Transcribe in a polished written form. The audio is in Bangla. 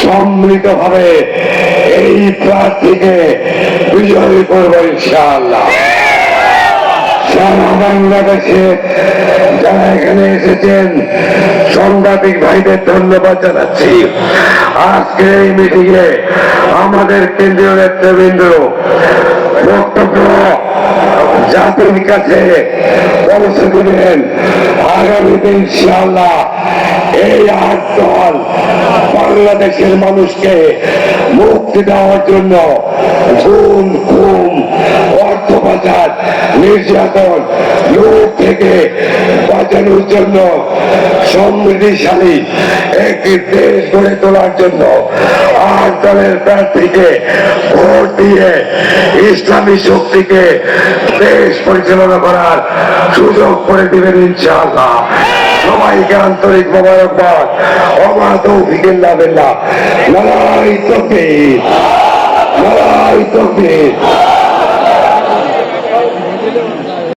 সম্মিলিতভাবে এই প্রার্থীকে বিজয়ী করব ইনশাআল্লাহ। সারা বাংলাদেশে যারা এখানে এসেছেন সাংবাদিক ভাইদের ধন্যবাদ জানাচ্ছি। আজকে এই মিটিংয়ে আমাদের কেন্দ্রীয় নেতৃবৃন্দ বক্তব্য জাতির কাছে পৌঁছে দিলেন। আগামীতে ইনশাআল্লাহ এই 8 দল বাংলাদেশের মানুষকে মুক্তি দেওয়ার জন্য খুন, খুন, অর্থ পাচার, নির্যাতন, লুট থেকে বাঁচানোর জন্য সমৃদ্ধিশালী একটি দেশ গড়ে তোলার জন্য 8 দলের প্রার্থীকে ভোট দিয়ে ইসলামী শক্তিকে দেশ পরিচালনা করার সুযোগ করে দিবেন ইনশাআল্লাহ। সবাইকে আন্তরিক মোবারকবাদ। ওমা তৌফিক ইল্লা বিল্লাহ। নারায়ে তাকবীর, নারায়ে তাকবীর।